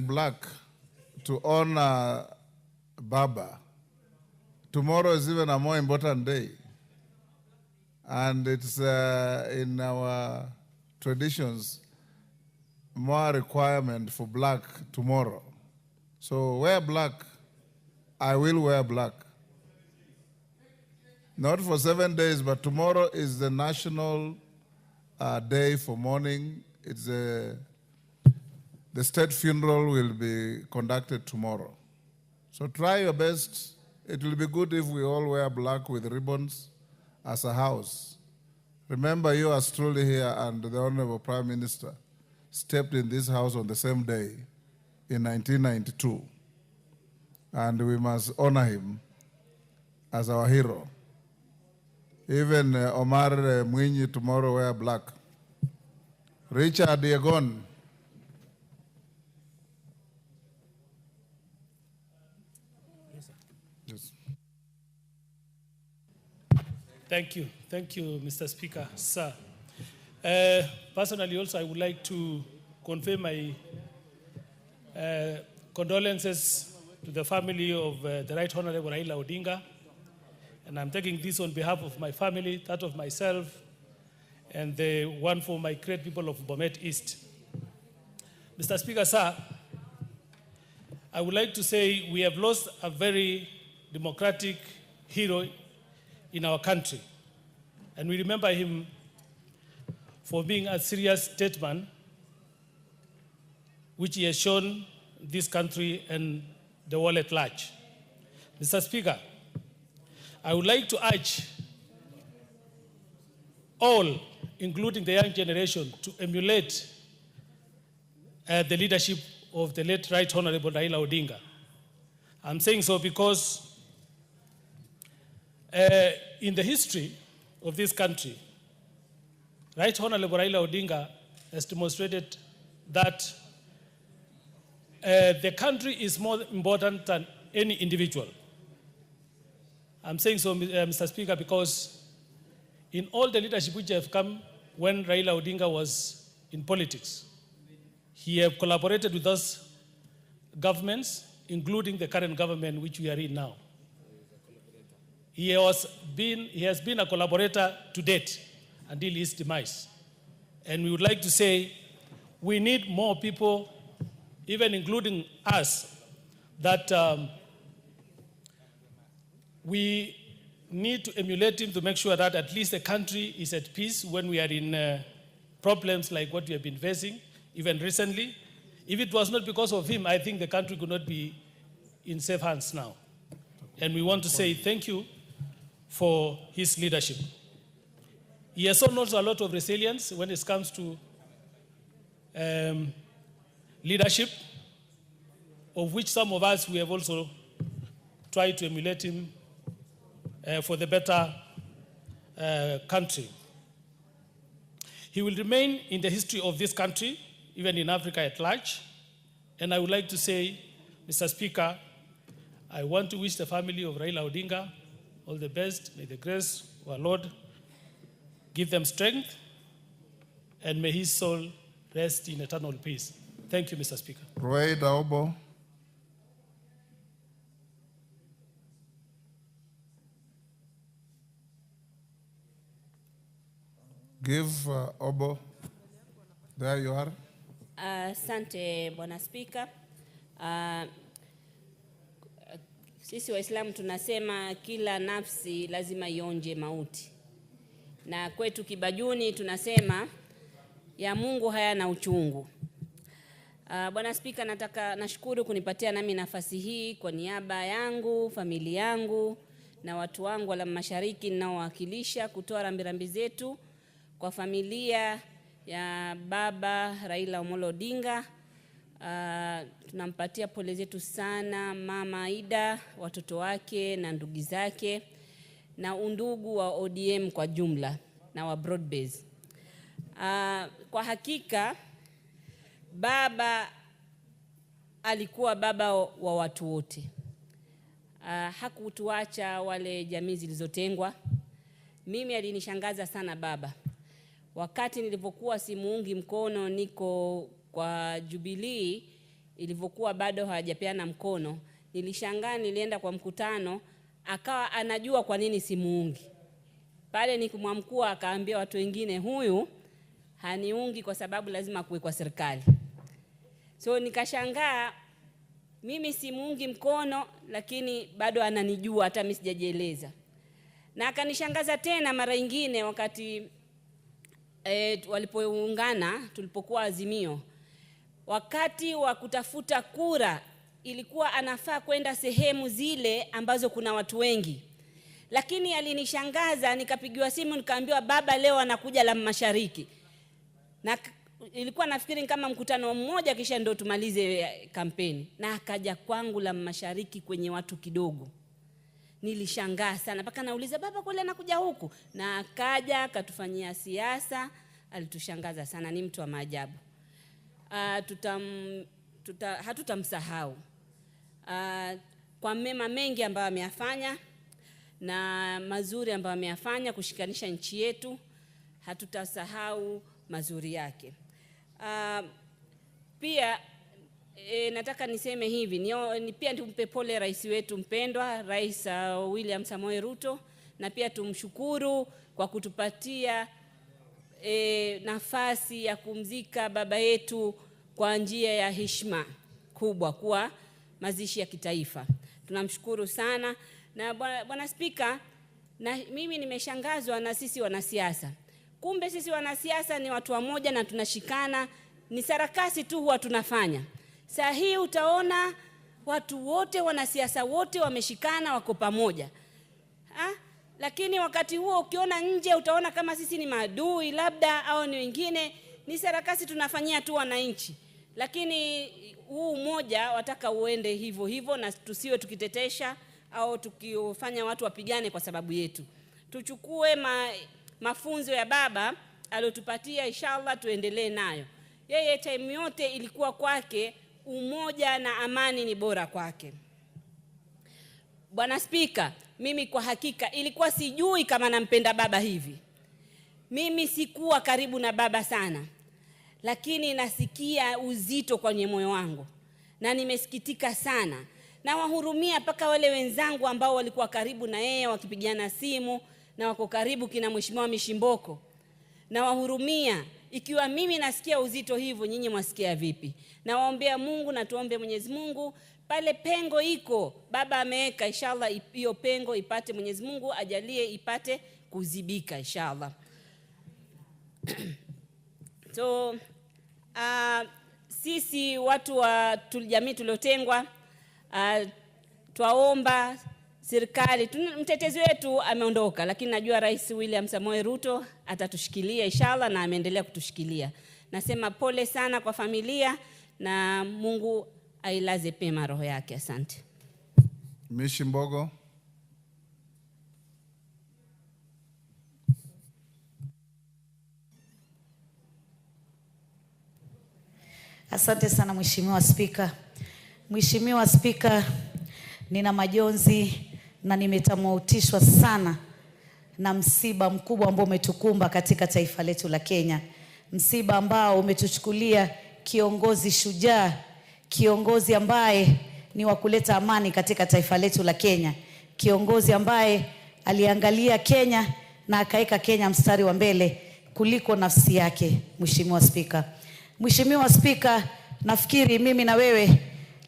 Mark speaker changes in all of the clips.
Speaker 1: wearing black to honor Baba. Tomorrow is even a more important day. And it's in our traditions, more requirement for black tomorrow. So wear black. I will wear black. Not for 7 days, but tomorrow is the national day for mourning. It's the state funeral will be conducted tomorrow. So try your best. It will be good if we all wear black with ribbons as a house. Remember, you are truly here, and the Honorable Prime Minister stepped in this house on the same day in 1992. And we must honor him as our hero. Even Omar Mung'yi tomorrow wear black. Richard Yegon. Yes.
Speaker 2: Thank you, Mr. Speaker, sir. Personally, also, I would like to convey my condolences to the family of the Right Honorable Raila Odinga. And I'm taking this on behalf of my family, that of myself, and the one for my great people of Bomet East. Mr. Speaker, sir, I would like to say we have lost a very democratic hero in our country. And we remember him for being a serious statesman, which he has shown this country and the world at large. Mr. Speaker, I would like to urge all, including the young generation, to emulate the leadership of the late Right Honorable Raila Odinga. I'm saying so because in the history of this country, Right Honorable Raila Odinga has demonstrated that the country is more important than any individual. I'm saying so, Mr. Speaker, because in all the leadership which have come when Raila Odinga was in politics, he have collaborated with us governments, including the current government which we are in now. He has been a collaborator to date until his demise. And we would like to say we need more people, even including us, that we need to emulate him to make sure that at least the country is at peace when we are in problems like what we have been facing, even recently. If it was not because of him, I think the country could not be in safe hands now. And we want to say thank you for his leadership. He has shown also a lot of resilience when it comes to leadership, of which some of us, we have also tried to emulate him for the better country. He will remain in the history of this country, even in Africa at large. And I would like to say, Mr. Speaker, I want to wish the family of Raila Odinga all the best. May the grace of our Lord give them strength, and may his soul rest in eternal peace. Thank you, Mr. Speaker.
Speaker 1: Roy Daubo. Give Obo. There you are.
Speaker 3: Asante Bwana Spika. Sisi Waislamu tunasema kila nafsi lazima ionje mauti. Na kwetu Kibajuni tunasema ya Mungu hayana uchungu. Bwana Spika, nashukuru kunipatia nami nafasi hii kwa niaba yangu, familia yangu na watu wangu wa Mashariki ninaowakilisha kutoa rambirambi zetu kwa familia ya Baba Raila Amolo Odinga. Tunampatia pole zetu sana Mama Aida, watoto wake na ndugu zake na undugu wa ODM kwa jumla na wa broad base. Kwa hakika baba alikuwa baba wa watu wote. Hakutuacha wale jamii zilizotengwa. Mimi alinishangaza sana baba. Wakati nilipokuwa simuungi mkono niko kwa Jubilee, ilivyokuwa bado hawajapeana mkono, nilishangaa, nilienda kwa mkutano, akawa anajua kwa nini simuungi. Pale nikumwamkua akaambia watu wengine, huyu haniungi kwa sababu lazima kuwe kwa serikali. So nikashangaa, mimi simuungi mkono lakini bado ananijua hata mimi sijajieleza. Na akanishangaza tena mara nyingine wakati walipoungana, tulipokuwa Azimio, wakati wa kutafuta kura ilikuwa anafaa kwenda sehemu zile ambazo kuna watu wengi. Lakini alinishangaza, nikapigiwa simu nikaambiwa baba leo anakuja la Mashariki. Na ilikuwa nafikiri kama mkutano mmoja kisha ndio tumalize kampeni, na akaja kwangu la Mashariki kwenye watu kidogo. Nilishangaa sana mpaka nauliza baba kule anakuja huku, na akaja akatufanyia siasa. Alitushangaza sana, ni mtu wa maajabu. Hatutamsahau kwa mema mengi ambayo ameyafanya na mazuri ambayo ameyafanya kushikanisha nchi yetu. Hatutasahau mazuri yake. Pia nataka niseme hivi, ni pia tumpe pole rais wetu mpendwa, Rais William Samoei Ruto, na pia tumshukuru kwa kutupatia nafasi ya kumzika baba yetu kwa njia ya heshima kubwa, kwa mazishi ya kitaifa. Tunamshukuru sana. Na Bwana Spika, na mimi nimeshangazwa na sisi wanasiasa. Kumbe sisi wanasiasa ni watu wamoja na tunashikana, ni sarakasi tu huwa tunafanya. Saa hii utaona watu wote, wanasiasa wote wameshikana, wako pamoja. Lakini wakati huo ukiona nje utaona kama sisi ni maadui labda, au ni wengine. Ni sarakasi tunafanyia tu wananchi. Lakini huu umoja wataka uende hivyo hivyo, na tusiwe tukitetesha au tukifanya watu wapigane kwa sababu yetu. Tuchukue mafunzo ya baba aliyotupatia, inshallah tuendelee nayo. Yeye time yote ilikuwa kwake umoja na amani ni bora kwake. Bwana Spika, mimi kwa hakika ilikuwa sijui kama nampenda baba hivi. Mimi sikuwa karibu na baba sana, lakini nasikia uzito kwenye moyo wangu na nimesikitika sana. Na wahurumia mpaka wale wenzangu ambao walikuwa karibu na yeye wakipigiana simu na wako karibu kina Mheshimiwa Mishimboko. Na wahurumia, ikiwa mimi nasikia uzito hivyo, nyinyi mwasikia vipi? Na waombea Mungu na tuombe Mwenyezi Mungu pale pengo iko baba ameweka, inshallah hiyo pengo ipate, Mwenyezi Mungu ajalie ipate kuzibika inshallah. So sisi watu wa jamii tuliotengwa, twaomba serikali, mtetezi wetu ameondoka, lakini najua Rais William Samoei Ruto atatushikilia inshallah, na ameendelea kutushikilia. Nasema pole sana kwa familia na Mungu ailaze pema roho yake. Asante.
Speaker 1: Mishimbogo.
Speaker 4: Asante sana Mheshimiwa Spika. Mheshimiwa Spika, nina majonzi na nimetamoutishwa sana na msiba mkubwa ambao umetukumba katika taifa letu la Kenya. Msiba ambao umetuchukulia kiongozi shujaa, kiongozi ambaye ni wa kuleta amani katika taifa letu la Kenya, kiongozi ambaye aliangalia Kenya na akaweka Kenya mstari wa mbele kuliko nafsi yake. Mheshimiwa Spika, Mheshimiwa Spika, nafikiri mimi na wewe,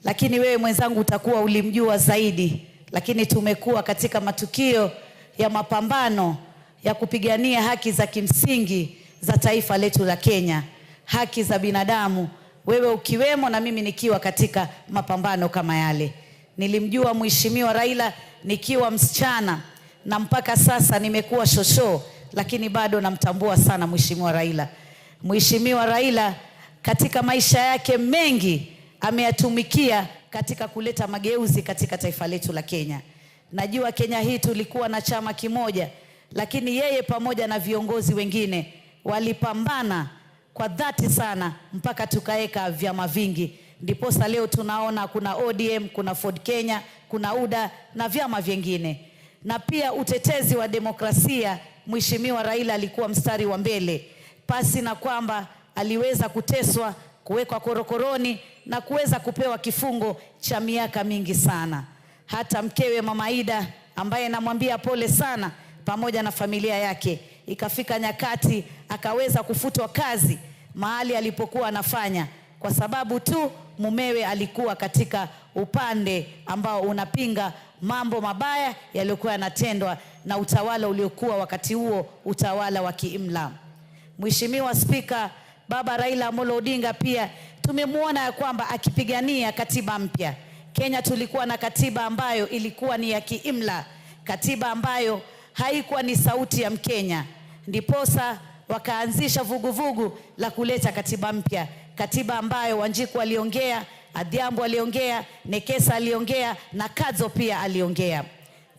Speaker 4: lakini wewe mwenzangu utakuwa ulimjua zaidi, lakini tumekuwa katika matukio ya mapambano ya kupigania haki za kimsingi za taifa letu la Kenya, haki za binadamu, wewe ukiwemo na mimi nikiwa katika mapambano kama yale. Nilimjua Mheshimiwa Raila nikiwa msichana na mpaka sasa nimekuwa shosho, lakini bado namtambua sana Mheshimiwa Raila. Mheshimiwa Raila katika maisha yake mengi ameyatumikia katika kuleta mageuzi katika taifa letu la Kenya. Najua Kenya hii tulikuwa na chama kimoja, lakini yeye pamoja na viongozi wengine walipambana kwa dhati sana mpaka tukaweka vyama vingi. Ndiposa leo tunaona kuna ODM, kuna Ford Kenya, kuna UDA na vyama vingine. Na pia utetezi wa demokrasia, Mheshimiwa Raila alikuwa mstari wa mbele, pasi na kwamba aliweza kuteswa kuwekwa korokoroni na kuweza kupewa kifungo cha miaka mingi sana. Hata mkewe Mama Ida ambaye namwambia pole sana, pamoja na familia yake, ikafika nyakati akaweza kufutwa kazi mahali alipokuwa anafanya kwa sababu tu mumewe alikuwa katika upande ambao unapinga mambo mabaya yaliyokuwa yanatendwa na utawala uliokuwa wakati huo utawala wa kiimla. Mheshimiwa Spika, Baba Raila Amolo Odinga pia tumemwona ya kwamba akipigania katiba mpya. Kenya tulikuwa na katiba ambayo ilikuwa ni ya kiimla, katiba ambayo haikuwa ni sauti ya Mkenya. Ndiposa wakaanzisha vuguvugu la kuleta katiba mpya, katiba ambayo Wanjiku aliongea, Adhiambo aliongea, Nekesa aliongea na Kadzo pia aliongea.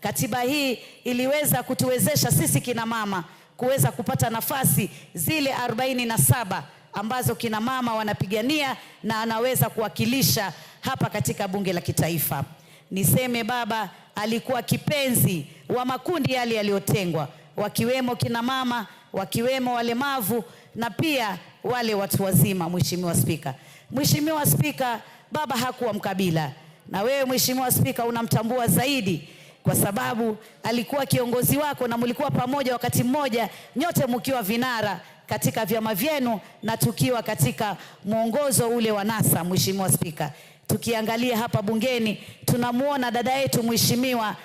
Speaker 4: Katiba hii iliweza kutuwezesha sisi kina mama kuweza kupata nafasi zile 47 ambazo kina mama wanapigania na anaweza kuwakilisha hapa katika bunge la kitaifa. Niseme baba alikuwa kipenzi wa makundi yale yaliyotengwa, wakiwemo kina mama, wakiwemo walemavu na pia wale watu wazima. Mheshimiwa Spika, Mheshimiwa Spika, baba hakuwa mkabila, na wewe Mheshimiwa Spika unamtambua zaidi kwa sababu alikuwa kiongozi wako na mlikuwa pamoja wakati mmoja, nyote mkiwa vinara katika vyama vyenu na tukiwa katika mwongozo ule wa NASA. Mheshimiwa Spika, tukiangalia hapa bungeni tunamuona dada yetu Mheshimiwa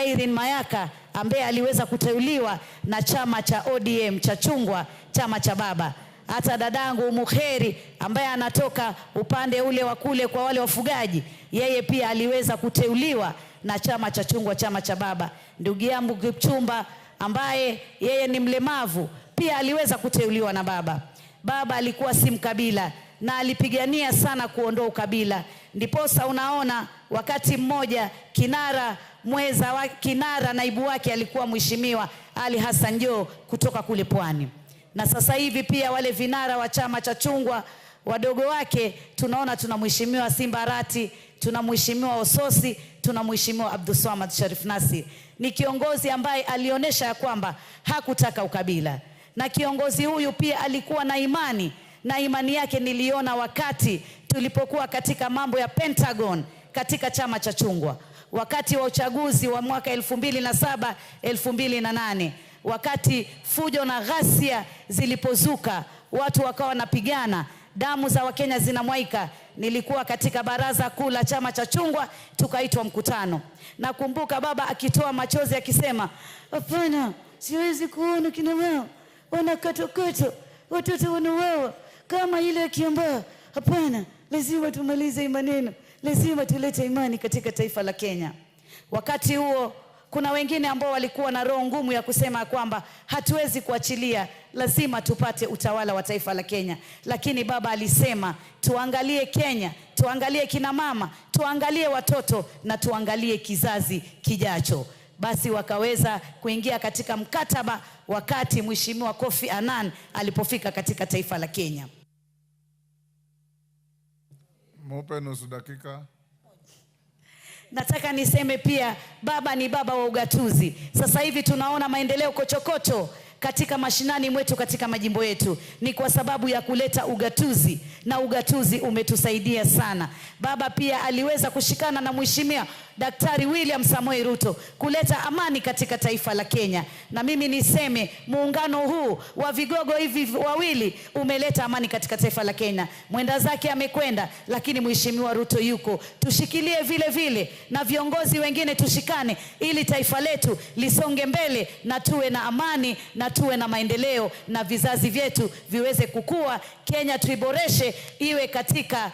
Speaker 4: Irene Mayaka ambaye aliweza kuteuliwa na chama cha ODM cha chungwa, chama cha baba. Hata dadangu Mukheri ambaye anatoka upande ule wa kule kwa wale wafugaji, yeye pia aliweza kuteuliwa na chama cha chungwa, chama cha baba. Ndugu yangu Kipchumba ambaye yeye ni mlemavu pia aliweza kuteuliwa na baba. Baba alikuwa si mkabila na alipigania sana kuondoa ukabila. Ndiposa unaona wakati mmoja kinara naibu wake alikuwa Mheshimiwa Ali Hassan Joho kutoka kule Pwani. Na sasa hivi pia wale vinara wa chama cha chungwa wadogo wake tunaona, tuna Mheshimiwa Simbarati, tuna Mheshimiwa Ososi, tuna Mheshimiwa Abdulswamad Sharif Nasir. Ni kiongozi ambaye alionyesha ya kwamba hakutaka ukabila, na kiongozi huyu pia alikuwa na imani, na imani yake niliona wakati tulipokuwa katika mambo ya Pentagon katika chama cha chungwa, wakati wa uchaguzi wa mwaka 2007 2008, wakati fujo na ghasia zilipozuka, watu wakawa wanapigana, damu za Wakenya zinamwaika. Nilikuwa katika baraza kuu la chama cha chungwa, tukaitwa mkutano. Nakumbuka baba akitoa machozi akisema, hapana, siwezi kuona kina mama wanakatokata, watoto wanauawa kama ile ya Kiambaa. Hapana, lazima tumalize maneno, lazima tulete imani katika taifa la Kenya. Wakati huo kuna wengine ambao walikuwa na roho ngumu ya kusema kwamba hatuwezi kuachilia, lazima tupate utawala wa taifa la Kenya. Lakini baba alisema tuangalie Kenya, tuangalie kina mama, tuangalie watoto na tuangalie kizazi kijacho. Basi wakaweza kuingia katika mkataba wakati Mheshimiwa Kofi Annan alipofika katika taifa la Kenya.
Speaker 1: Mupe nusu dakika.
Speaker 4: Nataka niseme pia baba ni baba wa ugatuzi. Sasa hivi tunaona maendeleo kochokocho katika mashinani mwetu, katika majimbo yetu, ni kwa sababu ya kuleta ugatuzi, na ugatuzi umetusaidia sana. Baba pia aliweza kushikana na Mheshimiwa Daktari William Samoei Ruto kuleta amani katika taifa la Kenya. Na mimi niseme muungano huu wa vigogo hivi wawili umeleta amani katika taifa la Kenya. Mwenda zake amekwenda, lakini Mheshimiwa Ruto yuko. Tushikilie vile vile, na viongozi wengine tushikane, ili taifa letu lisonge mbele na tuwe na amani na tuwe na maendeleo, na vizazi vyetu viweze kukua. Kenya tuiboreshe iwe katika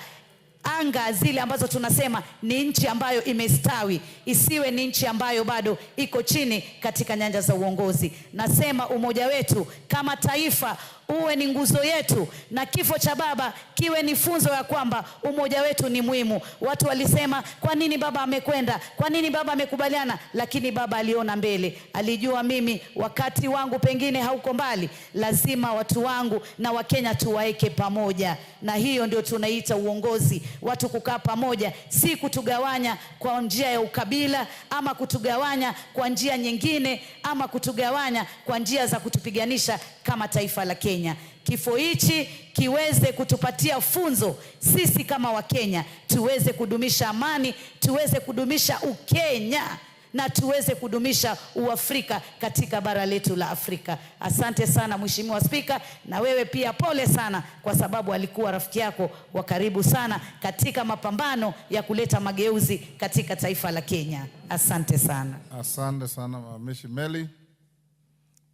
Speaker 4: anga zile ambazo tunasema ni nchi ambayo imestawi, isiwe ni nchi ambayo bado iko chini katika nyanja za uongozi. Nasema umoja wetu kama taifa uwe ni nguzo yetu, na kifo cha baba kiwe ni funzo ya kwamba umoja wetu ni muhimu. Watu walisema kwa nini baba amekwenda, kwa nini baba amekubaliana, lakini baba aliona mbele, alijua mimi wakati wangu pengine hauko mbali, lazima watu wangu na Wakenya tuwaeke pamoja. Na hiyo ndio tunaita uongozi, watu kukaa pamoja, si kutugawanya kwa njia ya ukabila, ama kutugawanya kwa njia nyingine, ama kutugawanya kwa njia za kutupiganisha kama taifa la Kenya. Kenya. Kifo hichi kiweze kutupatia funzo sisi kama Wakenya, tuweze kudumisha amani, tuweze kudumisha Ukenya na tuweze kudumisha Uafrika katika bara letu la Afrika. Asante sana Mheshimiwa Spika, na wewe pia pole sana, kwa sababu alikuwa rafiki yako wa karibu sana katika mapambano ya kuleta mageuzi katika taifa la Kenya. Asante sana.
Speaker 1: Asante sana Mishi Meli.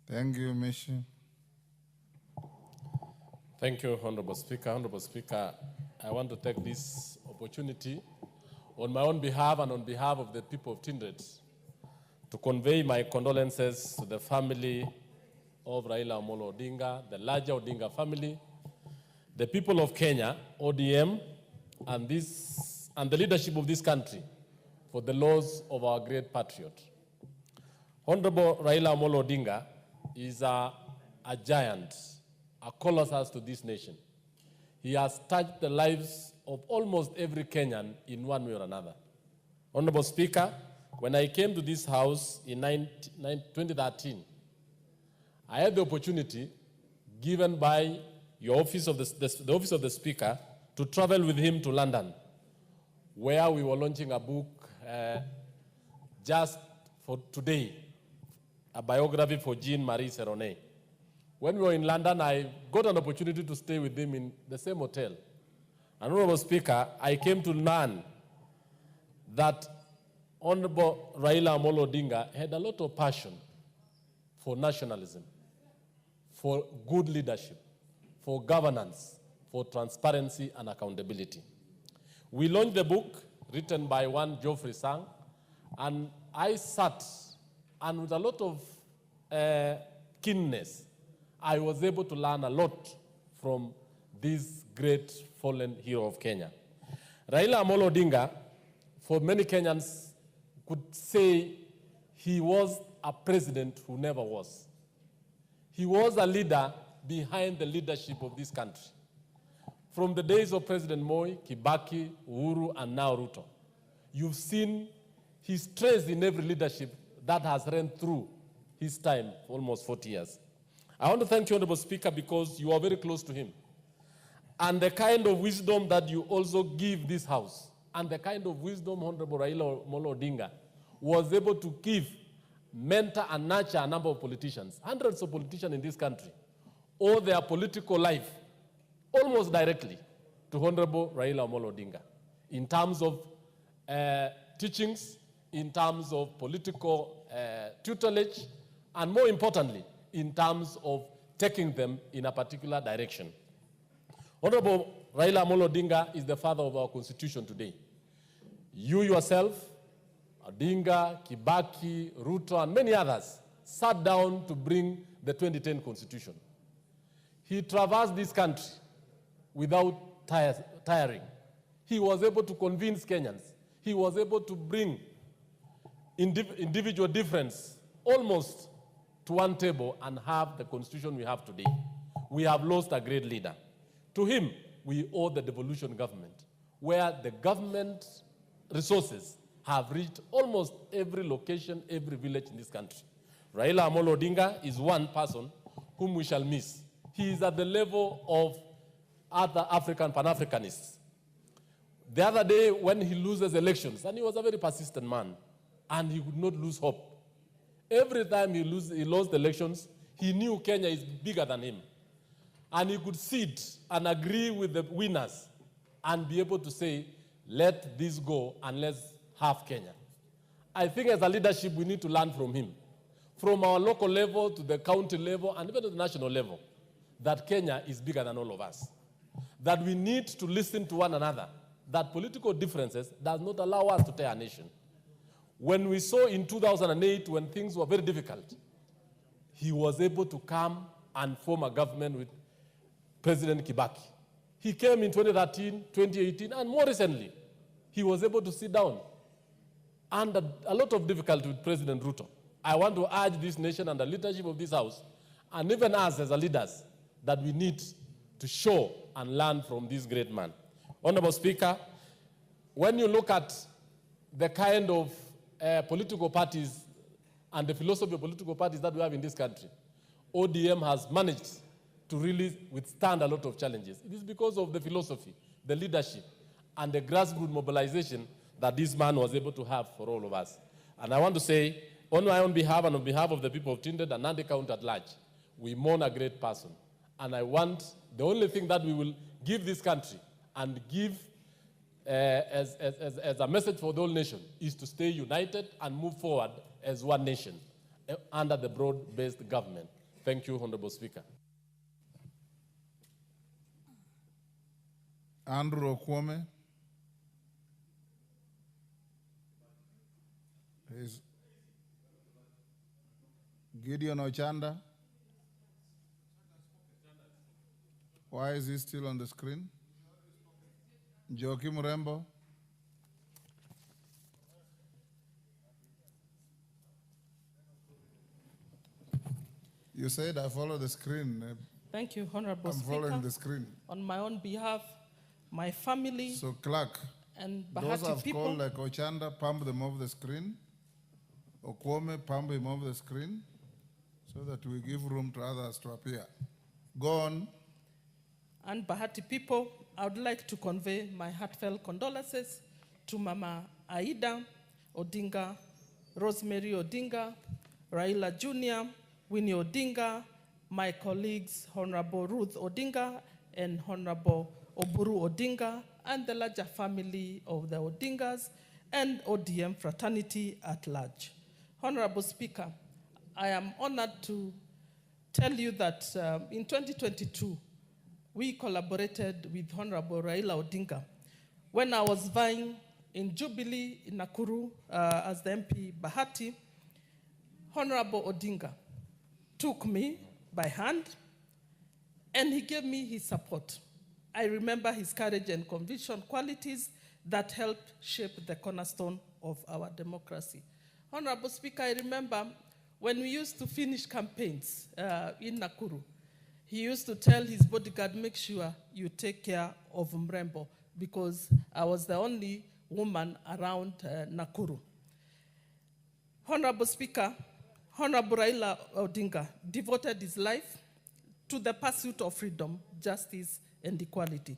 Speaker 1: Thank you, Mishi.
Speaker 5: Thank you, Honorable Speaker. Honorable Speaker, I want to take this opportunity on my own behalf and on behalf of the people of Tindred to convey my condolences to the family of Raila Amolo Odinga, the larger Odinga family, the people of Kenya, ODM, and the leadership of this country for the loss of our great patriot. Honorable Raila Amolo Odinga is a giant, a colossus to this nation. He has touched the lives of almost every Kenyan in one way or another. Honorable Speaker, when I came to this house in 2013, I had the opportunity given by your office of the Office of the Speaker to travel with him to London, where we were launching a book just for today, a biography for Jean-Marie Seroney. When we were in London, I got an opportunity to stay with him in the same hotel. And Honorable Speaker, I came to learn that Honorable Raila Amolo Odinga had a lot of passion for nationalism, for good leadership, for governance, for transparency and accountability. We launched the book written by one Geoffrey Sang, and I sat, and with a lot of keenness, I was able to learn a lot from this great fallen hero of Kenya. Raila Amolo Odinga, for many Kenyans, could say he was a president who never was. He was a leader behind the leadership of this country. From the days of President Moi, Kibaki, Uhuru, and now Ruto, you've seen his trace in every leadership that has ran through his time for almost 40 years. I want to thank you, Honorable Speaker, because you are very close to him. And the kind of wisdom that you also give this House, and the kind of wisdom Honorable Raila Amolo Odinga was able to give, mentor and nurture a number of politicians, hundreds of politicians in this country, owe their political life almost directly to Honorable Raila Amolo Odinga in terms of teachings, in terms of political tutelage, and more importantly, in terms of taking them in a particular direction. Honorable Raila Amolo Odinga is the father of our Constitution today. You yourself, Odinga, Kibaki, Ruto, and many others sat down to bring the 2010 Constitution. He traversed this country without tiring. He was able to convince Kenyans. He was able to bring individual difference almost to one table and have the Constitution we have today. We have lost a great leader. To him, we owe the devolution government, where the government resources have reached almost every location, every village in this country. Raila Amolo Odinga is one person whom we shall miss. He is at the level of other African Pan-Africanists. The other day when he loses elections, and he was a very persistent man, and he would not lose hope. Every time he lost elections, he knew Kenya is bigger than him. And he could sit and agree with the winners and be able to say, let this go and let's have Kenya. I think as a leadership, we need to learn from him. From our local level to the county level and even to the national level, that Kenya is bigger than all of us. That we need to listen to one another. That political differences does not allow us to tear a nation. When we saw in 2008, when things were very difficult, he was able to come and form a government with President Kibaki. He came in 2013, 2018, and more recently, he was able to sit down under a lot of difficulty with President Ruto. I want to urge this nation and the leadership of this House, and even us as leaders, that we need to show and learn from this great man. Honorable Speaker, when you look at the kind of political parties and the philosophy of political parties that we have in this country, ODM has managed to really withstand a lot of challenges. It is because of the philosophy, the leadership, and the grassroots mobilization that this man was able to have for all of us. And I want to say, on my own behalf and on behalf of the people of Tinded and Nandi County at large, we mourn a great person. And I want, the only thing that we will give this country and give as a message for the whole nation is to stay united and move forward as one nation under the broad-based government. Thank you, Honorable Speaker.
Speaker 1: Andrew Okwome. Is Gideon Ochanda. Why is he still on the screen? Joaquim Rembo. You said I follow the screen.
Speaker 6: Thank you, Honorable
Speaker 1: I'm
Speaker 6: Speaker.
Speaker 1: following the screen.
Speaker 6: On my own behalf, my family
Speaker 1: So clerk,
Speaker 6: and
Speaker 1: those
Speaker 6: Bahati
Speaker 1: I've
Speaker 6: people,
Speaker 1: called like Ochanda, pump them off the screen. Okwome, pump him off the screen so that we give room to others to appear. Go on.
Speaker 6: and Bahati people, I would like to convey my heartfelt condolences to Mama Aida Odinga, Rosemary Odinga, Raila Jr., Winnie Odinga, my colleagues Honorable Ruth Odinga and Honorable Oburu Odinga, and the larger family of the Odingas and ODM fraternity at large. Honorable Speaker, I am honored to tell you that in 2022, we collaborated with Honorable Raila Odinga when I was vying in Jubilee in Nakuru as the MP Bahati. Honorable Odinga took me by hand and he gave me his support. I remember his courage and conviction qualities that helped shape the cornerstone of our democracy. Honorable Speaker, I remember when we used to finish campaigns in Nakuru, he used to tell his bodyguard, make sure you take care of Mrembo, because I was the only woman around Nakuru. Honorable Speaker, Honorable Raila Odinga devoted his life to the pursuit of freedom, justice, and equality,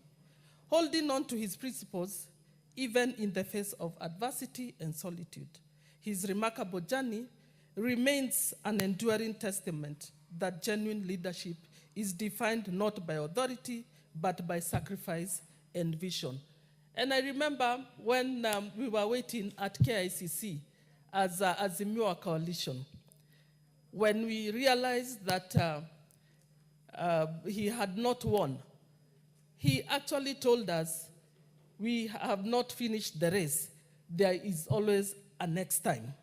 Speaker 6: holding on to his principles even in the face of adversity and solitude. His remarkable journey remains an enduring testament that genuine leadership is defined not by authority, but by sacrifice and vision. And I remember when we were waiting at KICC as the Mure Coalition, when we realized that he had not won, he actually told us, we have not finished the race. There is always a next time.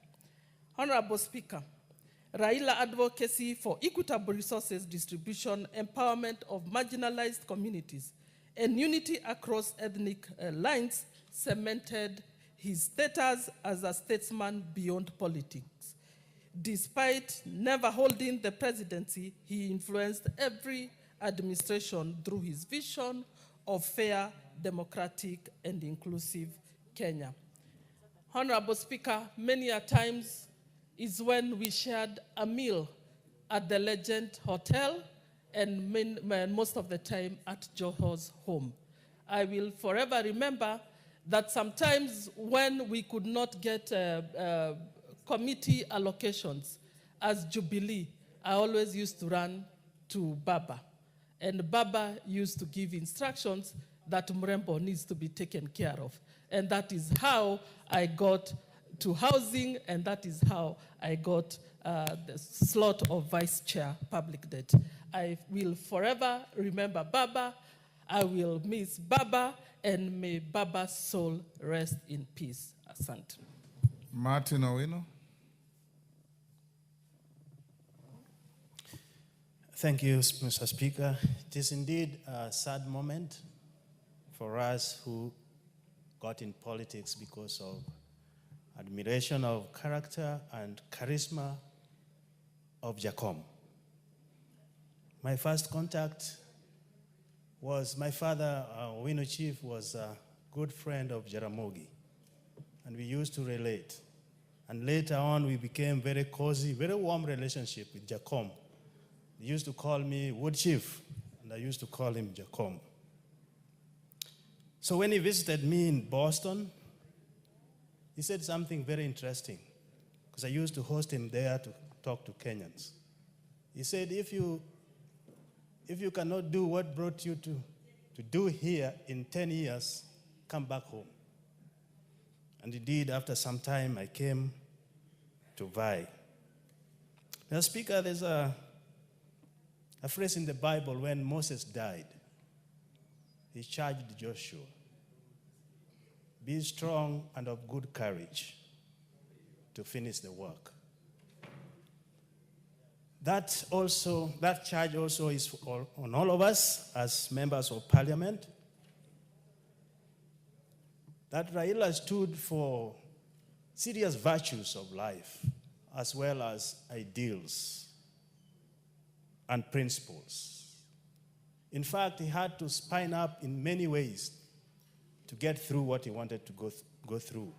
Speaker 6: Honorable Speaker, Raila advocacy for equitable resources distribution, empowerment of marginalized communities, and unity across ethnic lines cemented his status as a statesman beyond politics. Despite never holding the presidency, he influenced every administration through his vision of fair, democratic, and inclusive Kenya. Honorable Speaker, many a times is when we shared a meal at the Legend Hotel and most of the time at Joho's home. I will forever remember that sometimes when we could not get committee allocations as Jubilee, I always used to run to Baba. And Baba used to give instructions that Mrembo needs to be taken care of. And that is how I got to housing, and that is how I got the slot of Vice Chair Public Debt. I will forever remember Baba. I will miss Baba, and may Baba's soul rest in peace. Asante.
Speaker 1: Martin Owino.
Speaker 7: Thank you, Mr. Speaker. It is indeed a sad moment for us who got in politics because of admiration of character and charisma of Jacom. My first contact was my father, Owino Chief, was a good friend of Jaramogi, and we used to relate. And later on, we became very cozy, very warm relationship with Jacom. He used to call me Wood Chief, and I used to call him Jacom. So when he visited me in Boston, he said something very interesting, because I used to host him there to talk to Kenyans. He said, if you cannot do what brought you to do here in 10 years, come back home. And indeed, after some time, I came to Vai. Now, Speaker, there's a phrase in the Bible when Moses died. He charged Joshua, be strong and of good courage to finish the work. That charge also is on all of us as members of parliament. That Raila stood for serious virtues of life, as well as ideals and principles. In fact, he had to spine up in many ways to get through what he wanted to go through.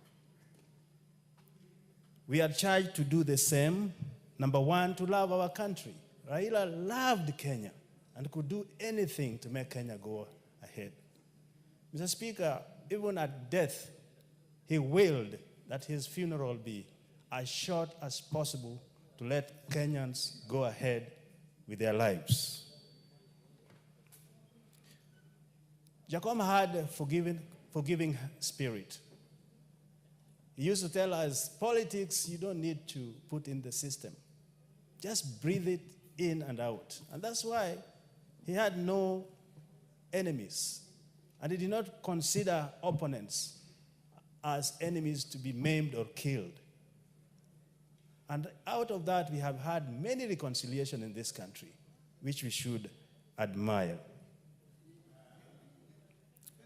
Speaker 7: We are charged to do the same. Number one, to love our country. Raila loved Kenya and could do anything to make Kenya go ahead. Mr. Speaker, even at death, he willed that his funeral be as short as possible to let Kenyans go ahead with their lives. Jacom had a forgiving spirit. He used to tell us, politics, you don't need to put in the system. Just breathe it in and out. And that's why he had no enemies. And he did not consider opponents as enemies to be maimed or killed. And out of that, we have had many reconciliations in this country, which we should admire.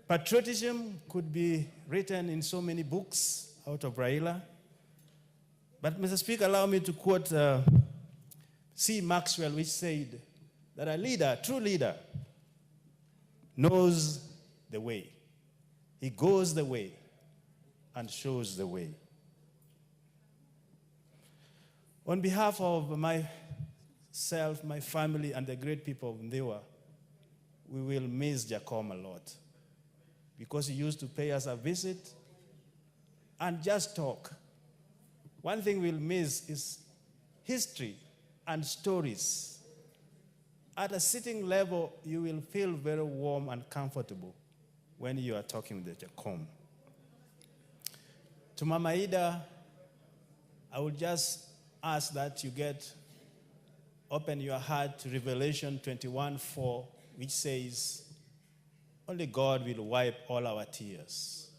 Speaker 7: Patriotism could be written in so many books out of Raila. But, Mr. Speaker, allow me to quote C. Maxwell, which said that a leader, true leader, knows the way. He goes the way and shows the way. On behalf of myself, my family, and the great people of Ndewa, we will miss Jacom a lot, because he used to pay us a visit and just talk. One thing we'll miss is history and stories. At a sitting level, you will feel very warm and comfortable when you are talking with Jacom. To Mama Ida, I would just ask that you open your heart to Revelation 21:4, which says, only God will wipe all our tears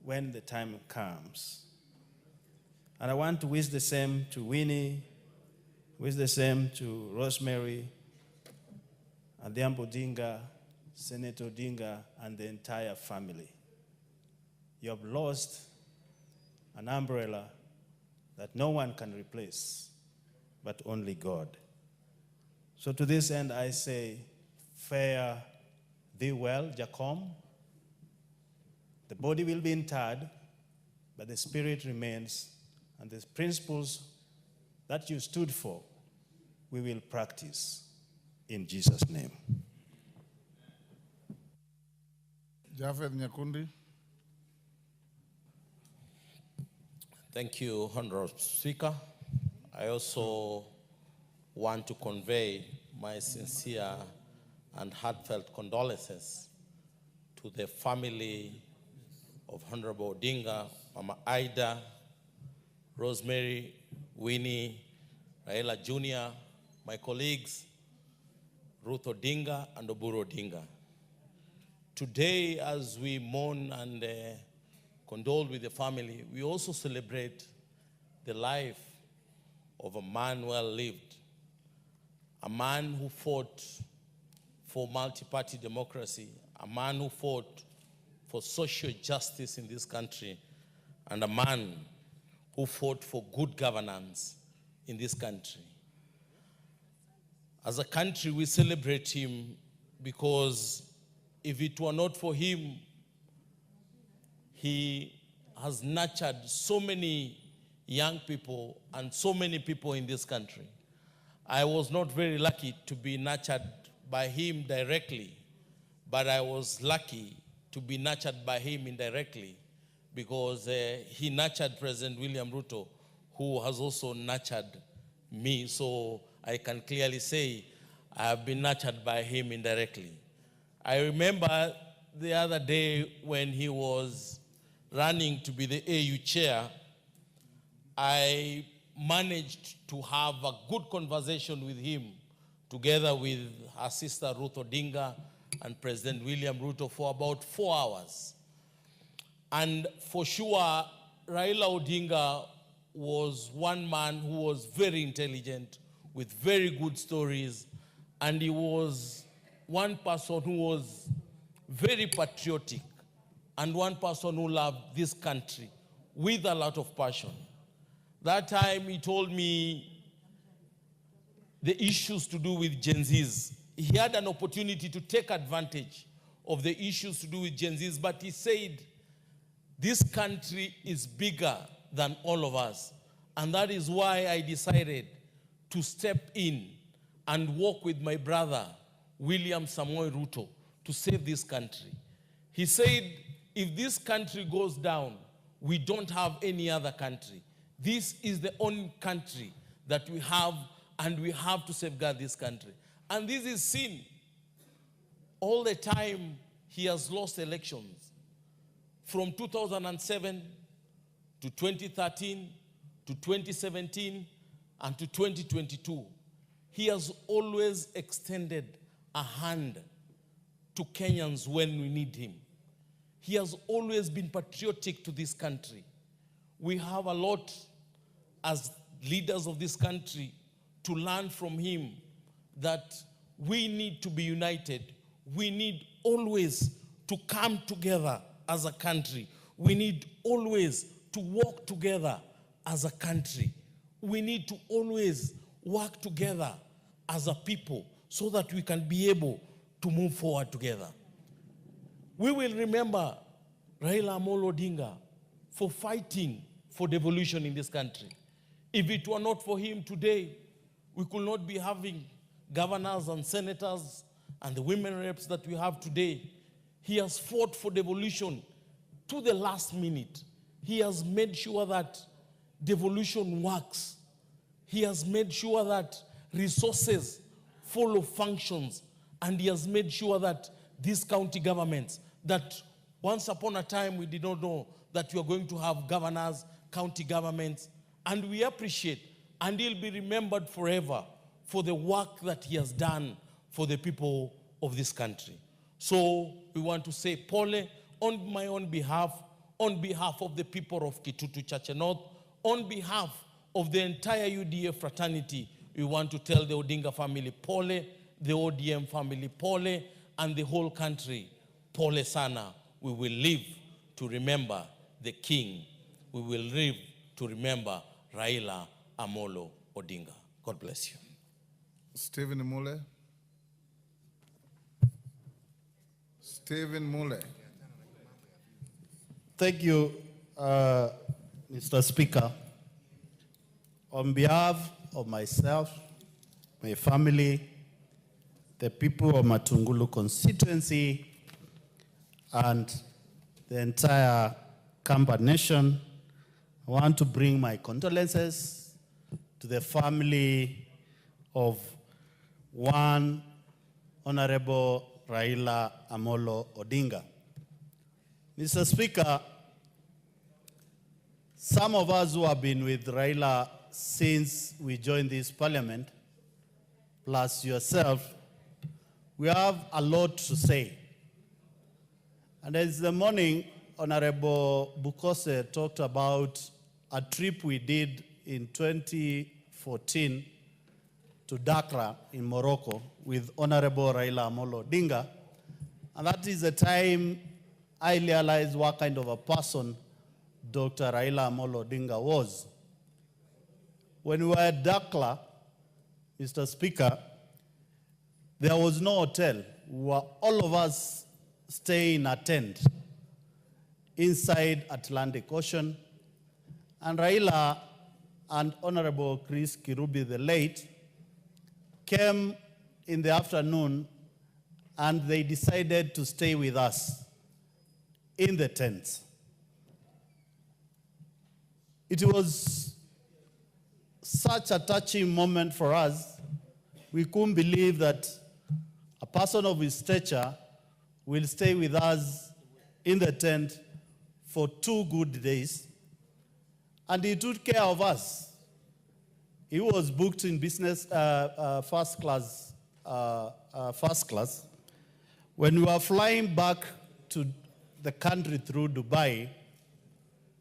Speaker 7: when the time comes. And I want to wish the same to Winnie, wish the same to Rosemary, and Odinga, Senator Odinga, and the entire family. You have lost an umbrella that no one can replace, but only God. So to this end, I say, fare thee well, Jacom. The body will be interred, but the spirit remains, and the principles that you stood for, we will practice in Jesus' name.
Speaker 1: Jafeth Nyakundi.
Speaker 8: Thank you, Honorable Speaker. I also want to convey my sincere and heartfelt condolences to the family of Honorable Odinga, Mama Ida, Rosemary, Winnie, Raila Jr., my colleagues, Ruth Odinga and Oburu Odinga. Today, as we mourn and condole with the family, we also celebrate the life of a man well lived, a man who fought for multi-party democracy, a man who fought for social justice in this country, and a man who fought for good governance in this country. As a country, we celebrate him because if it were not for him, he has nurtured so many young people and so many people in this country. I was not very lucky to be nurtured by him directly, but I was lucky to be nurtured by him indirectly, because he nurtured President William Ruto, who has also nurtured me. So I can clearly say I have been nurtured by him indirectly. I remember the other day when he was running to be the AU chair, I managed to have a good conversation with him, together with her sister Ruth Odinga and President William Ruto, for about 4 hours. And for sure, Raila Odinga was one man who was very intelligent, with very good stories, and he was one person who was very patriotic, and one person who loved this country with a lot of passion. That time he told me the issues to do with Gen Zs. He had an opportunity to take advantage of the issues to do with Gen Zs, but he said, this country is bigger than all of us. And that is why I decided to step in and work with my brother, William Samoei Ruto, to save this country. He said, if this country goes down, we don't have any other country. This is the only country that we have, and we have to safeguard this country. And this is seen all the time. He has lost elections. From 2007 to 2013 to 2017 and to 2022, he has always extended a hand to Kenyans when we need him. He has always been patriotic to this country. We have a lot as leaders of this country to learn from him, that we need to be united. We need always to come together as a country. We need always to work together as a country. We need to always work together as a people so that we can be able to move forward together. We will remember Raila Amolo Odinga for fighting for devolution in this country. If it were not for him today, we could not be having governors and senators and the women reps that we have today. He has fought for devolution to the last minute. He has made sure that devolution works. He has made sure that resources follow functions, and he has made sure that these county governments, that once upon a time we did not know that we are going to have governors, county governments, and we appreciate, and he'll be remembered forever for the work that he has done for the people of this country. So we want to say pole on my own behalf, on behalf of the people of Kitutu Church North, on behalf of the entire UDA fraternity. We want to tell the Odinga family pole, the ODM family pole, and the whole country pole sana. We will live to remember the king. We will live to remember Raila Amolo Odinga. God bless you.
Speaker 1: Stephen Mule. Stephen Mule.
Speaker 7: Thank you, Mr. Speaker. On behalf of myself, my family, the people of Matungulu constituency, and the entire Kamba nation, I want to bring my condolences to the family of one Honorable Raila Amolo Odinga. Mr. Speaker, some of us who have been with Raila since we joined this parliament, plus yourself, we have a lot to say. And as the morning, Honorable Bukose talked about a trip we did in 2014 to Dakar in Morocco with Honorable Raila Amolo Odinga. And that is the time I realized what kind of a person Dr. Raila Amolo Odinga was. When we were at Dakar, Mr. Speaker, there was no hotel. We were all of us staying in a tent inside Atlantic Ocean. And Raila and Honorable Chris Kirubi the late came in the afternoon and they decided to stay with us in the tents. It was such a touching moment for us. We couldn't believe that a person of his stature will stay with us in the tent for 2 good days. And he took care of us. He was booked in business first class. When we were flying back to the country through Dubai,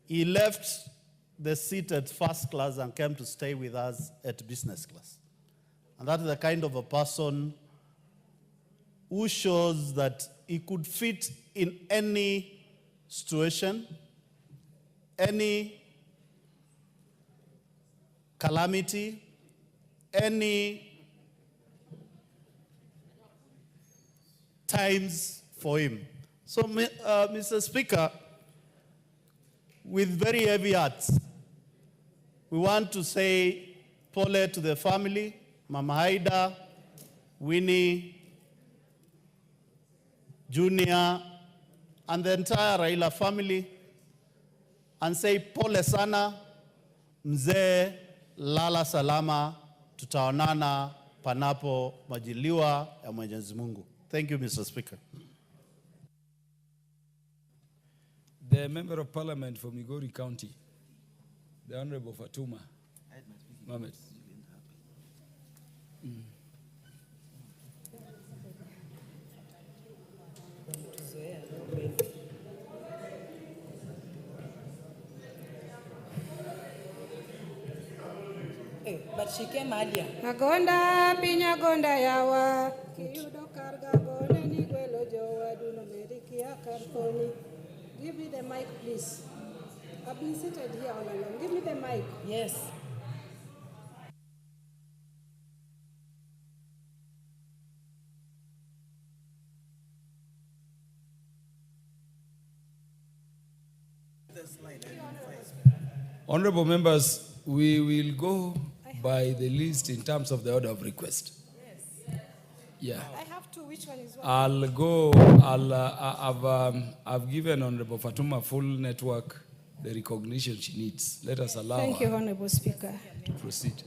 Speaker 7: he left the seat at first class and came to stay with us at business class. And that is the kind of a person who shows that he could fit in any situation, any calamity, any times for him. So, Mr. Speaker, with very heavy hearts, we want to say pole to the family, Mama Haida, Winnie, Junior, and the entire Raila family, and say pole sana, mzee, lala salama, tutaonana panapo majaliwa ya Mwenyezi Mungu. Thank you, Mr. Speaker.
Speaker 9: The Member of Parliament for Migori County, the Honorable Fatuma Mohamed.
Speaker 10: But she came earlier.
Speaker 11: Agonda pinya gonda yawa kiyudo karga gone ni gwelo jowa duno meriki akarkoni. Give me the mic, please. I've been seated here all along. Give me the mic.
Speaker 10: Yes.
Speaker 9: Honorable members, we will go by the list in terms of the order of request.
Speaker 11: Yes.
Speaker 9: Yeah.
Speaker 11: I have two. Which one is one?
Speaker 9: I'll go. I've given Honorable Fatuma full network the recognition she needs. Let us allow
Speaker 11: Thank
Speaker 9: her
Speaker 11: you, Honorable Speaker.
Speaker 9: to proceed.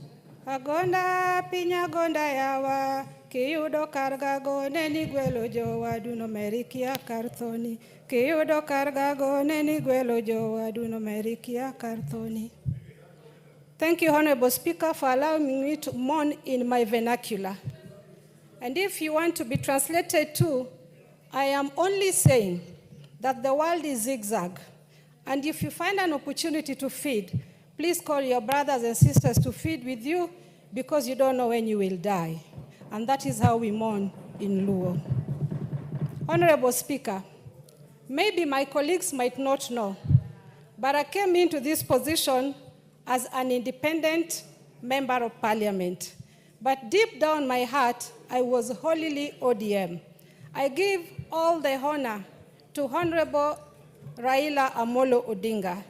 Speaker 11: Agonda pinya gonda yawa kiyudo karga gone ni gwelo jowa duno meriki akarthoni. Kiyudo karga gone ni gwelo jowa duno meriki akarthoni. Thank you, Honorable Speaker, for allowing me to mourn in my vernacular. And if you want to be translated to, I am only saying that the world is zigzag. And if you find an opportunity to feed, please call your brothers and sisters to feed with you because you don't know when you will die. And that is how we mourn in Luo. Honorable Speaker, maybe my colleagues might not know, but I came into this position as an independent member of parliament. But deep down my heart, I was wholly ODM. I give all the honor to Honorable Raila Amolo Odinga.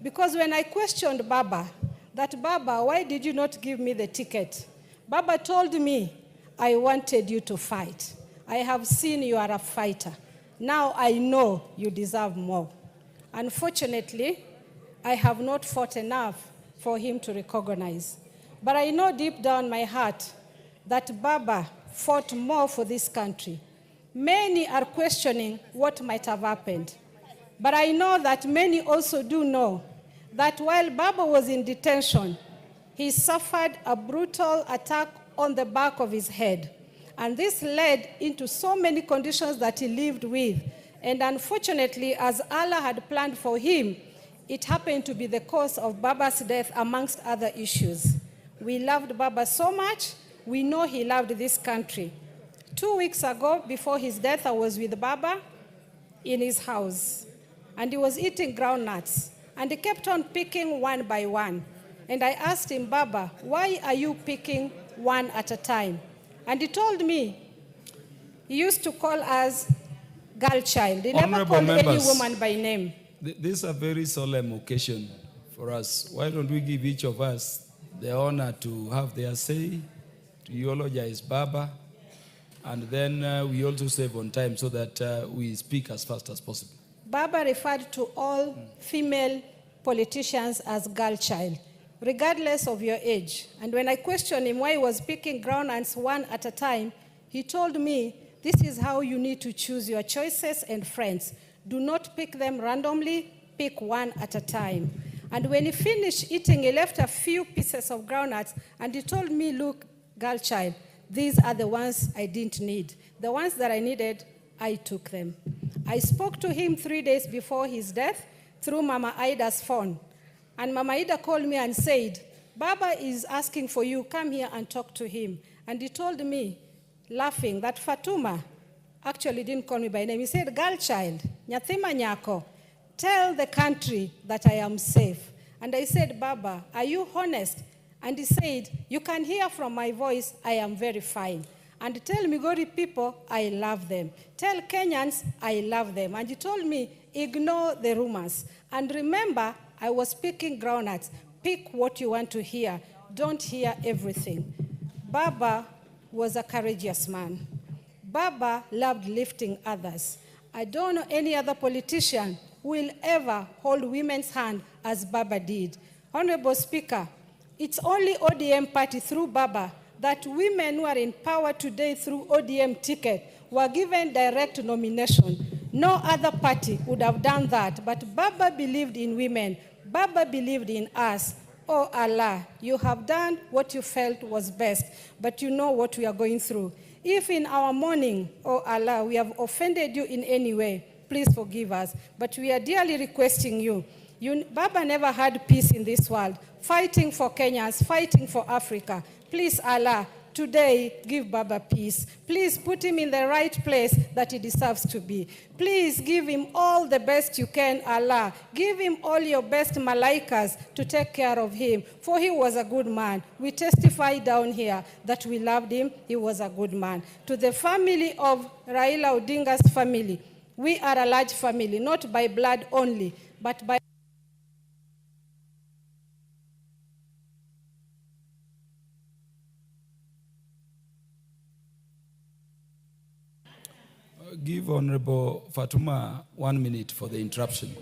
Speaker 11: Because when I questioned Baba, Baba, why did you not give me the ticket? Baba told me, I wanted you to fight. I have seen you are a fighter. Now I know you deserve more. Unfortunately, I have not fought enough for him to recognize. But I know deep down my heart that Baba fought more for this country. Many are questioning what might have happened. But I know that many also do know that while Baba was in detention, he suffered a brutal attack on the back of his head. And this led into so many conditions that he lived with. And unfortunately, as Allah had planned for him, it happened to be the cause of Baba's death, amongst other issues. We loved Baba so much, we know he loved this country. 2 weeks ago, before his death, I was with Baba in his house. And he was eating groundnuts. And he kept on picking one by one. And I asked him, Baba, why are you picking one at a time? And he told me, he used to call us girl child. He never called any woman by name.
Speaker 9: This is a very solemn occasion for us. Why don't we give each of us the honor to have their say, to eulogize Baba, and then we also save on time so that we speak as fast as possible.
Speaker 11: Baba referred to all female politicians as girl child, regardless of your age. And when I questioned him why he was picking groundnuts one at a time, he told me, this is how you need to choose your choices and friends. Do not pick them randomly, pick one at a time. And when he finished eating, he left a few pieces of groundnuts, and he told me, look, girl child, these are the ones I didn't need. The ones that I needed, I took them. I spoke to him 3 days before his death through Mama Ida's phone. And Mama Ida called me and said, Baba is asking for you, come here and talk to him. And he told me, laughing, that Fatuma actually didn't call me by name. He said, girl child, nyathima nyako, tell the country that I am safe. And I said, Baba, are you honest? And he said, you can hear from my voice, I am very fine. And tell Migori people, I love them. Tell Kenyans, I love them. And he told me, ignore the rumors. And remember, I was picking groundnuts. Pick what you want to hear. Don't hear everything. Baba was a courageous man. Baba loved lifting others. I don't know any other politician who will ever hold women's hand as Baba did. Honorable Speaker, it's only ODM party through Baba that women who are in power today through ODM ticket were given direct nomination. No other party would have done that, but Baba believed in women. Baba believed in us. Oh Allah, you have done what you felt was best, but you know what we are going through. If in our mourning, oh Allah, we have offended you in any way, please forgive us. But we are dearly requesting you. Baba never had peace in this world, fighting for Kenyans, fighting for Africa. Please, Allah, today give Baba peace. Please put him in the right place that he deserves to be. Please give him all the best you can, Allah. Give him all your best malaikas to take care of him, for he was a good man. We testify down here that we loved him. He was a good man. To the family of Raila Odinga's family, we are a large family, not by blood only, but by
Speaker 9: Give Honorable Fatuma 1 minute for the interruption.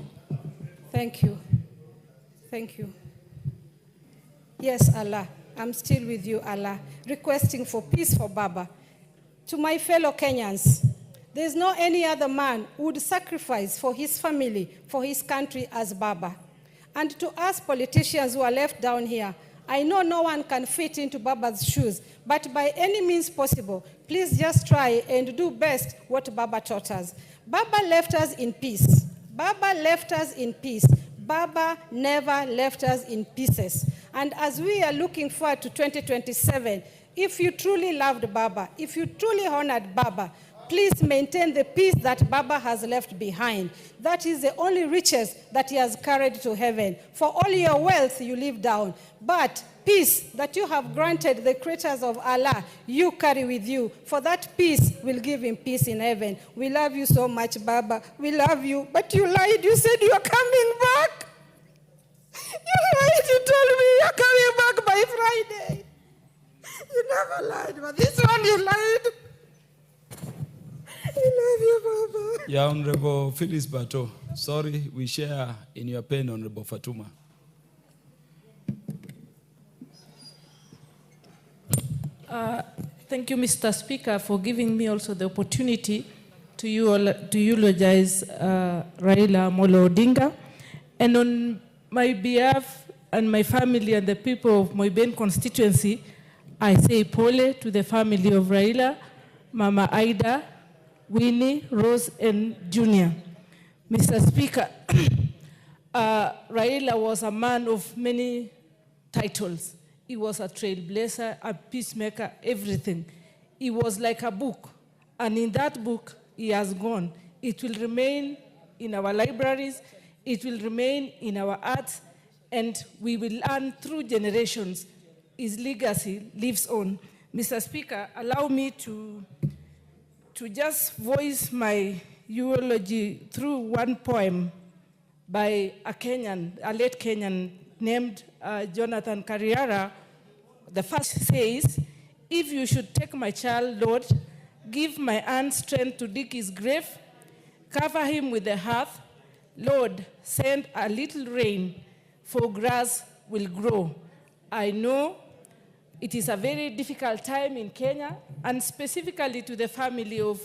Speaker 11: Thank you. Thank you. Yes, Allah, I'm still with you, Allah, requesting for peace for Baba. To my fellow Kenyans, there's no any other man who would sacrifice for his family, for his country as Baba. And to us politicians who are left down here, I know no one can fit into Baba's shoes, but by any means possible, please just try and do best what Baba taught us. Baba left us in peace. Baba left us in peace. Baba never left us in pieces. And as we are looking forward to 2027, if you truly loved Baba, if you truly honored Baba, please maintain the peace that Baba has left behind. That is the only riches that he has carried to heaven. For all your wealth you leave down. But peace that you have granted the creatures of Allah, you carry with you. For that peace will give him peace in heaven. We love you so much, Baba. We love you. But you lied. You said you are coming back. You lied. You told me you are coming back by Friday. You never lied. But this one you lied. I love you, Baba.
Speaker 9: Yeah, Honorable Phyllis Bato. Sorry, we share in your pain, Honorable Fatuma.
Speaker 6: Thank you, Mr. Speaker, for giving me also the opportunity to eulogize Raila Molo Odinga. And on my behalf and my family and the people of Moiben constituency, I say pole to the family of Raila, Mama Ida, Winnie, Rose, and Junior. Mr. Speaker, Raila was a man of many titles. He was a trailblazer, a peacemaker, everything. He was like a book. And in that book, he has gone. It will remain in our libraries. It will remain in our arts. And we will learn through generations. His legacy lives on. Mr. Speaker, allow me to just voice my eulogy through one poem by a Kenyan, a late Kenyan named Jonathan Kariara. The first says, If you should take my child, Lord, give my aunt strength to dig his grave, cover him with the hearth. Lord, send a little rain, for grass will grow. I know it is a very difficult time in Kenya, and specifically to the family of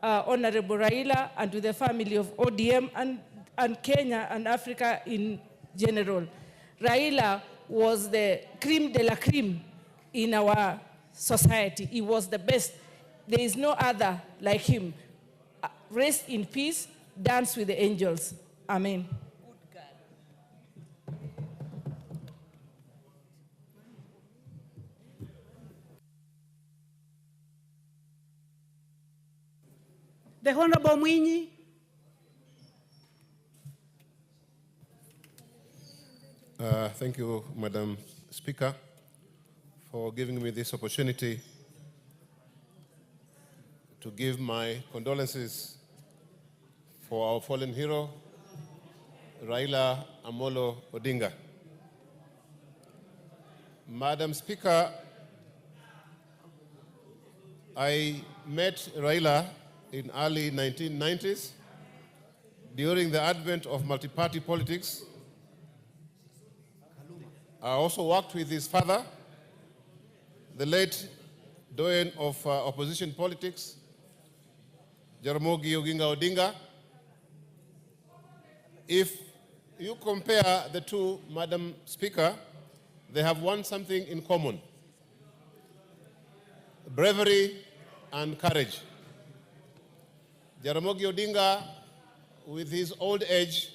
Speaker 6: Honorable Raila and to the family of ODM and Kenya and Africa in general. Raila was the creme de la creme in our society. He was the best. There is no other like him. Rest in peace, dance with the angels. Amen.
Speaker 10: The Honorable Mwinyi.
Speaker 12: Thank you, Madam Speaker, for giving me this opportunity to give my condolences for our fallen hero, Raila Amolo Odinga. Madam Speaker, I met Raila in early 1990s during the advent of multi-party politics. I also worked with his father, the late doyen of opposition politics, Jaramogi Oginga Odinga. If you compare the two, Madam Speaker, they have something in common: bravery and courage. Jaramogi Odinga, with his old age,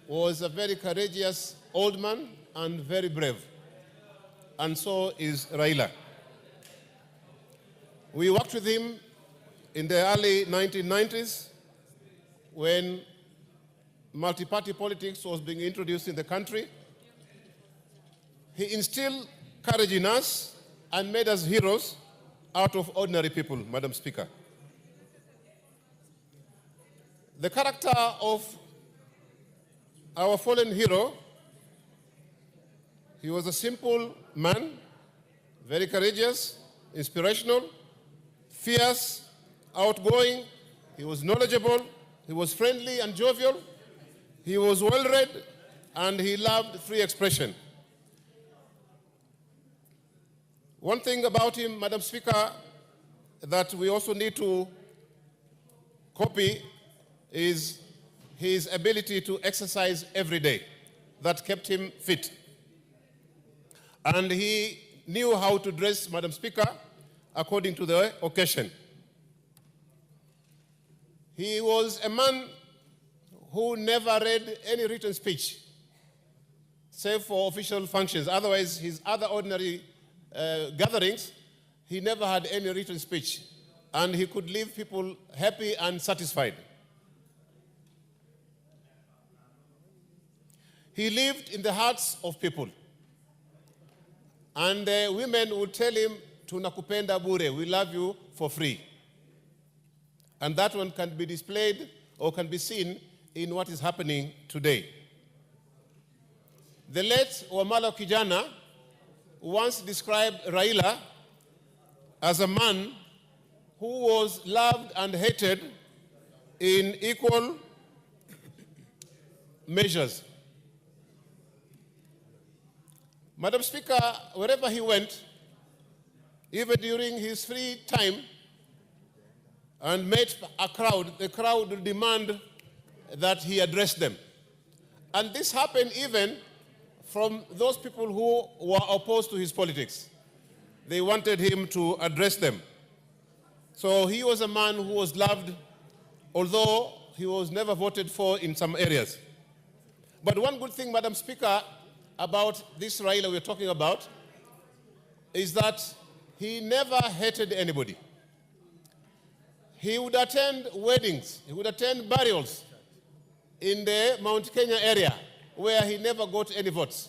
Speaker 12: was a very courageous old man and very brave. And so is Raila. We worked with him in the early 1990s when multi-party politics was being introduced in the country. He instilled courage in us and made us heroes out of ordinary people, Madam Speaker. The character of our fallen hero: he was a simple man, very courageous, inspirational, fierce, outgoing. He was knowledgeable, he was friendly and jovial, he was well-read, and he loved free expression. One thing about him, Madam Speaker, that we also need to copy is his ability to exercise every day. That kept him fit. And he knew how to dress, Madam Speaker, according to the occasion. He was a man who never read any written speech, save for official functions. Otherwise, his other ordinary gatherings, he never had any written speech. And he could leave people happy and satisfied. He lived in the hearts of people. And the women would tell him, "Tunakupenda bure, we love you for free." And that one can be displayed or can be seen in what is happening today. The late Wamala Kijana once described Raila as a man who was loved and hated in equal measures. Madam Speaker, wherever he went, even during his free time, and met a crowd, the crowd would demand that he address them. And this happened even from those people who were opposed to his politics. They wanted him to address them. So he was a man who was loved, although he was never voted for in some areas. But one good thing, Madam Speaker, about this Raila we're talking about is that he never hated anybody. He would attend weddings, he would attend burials in the Mount Kenya area where he never got any votes.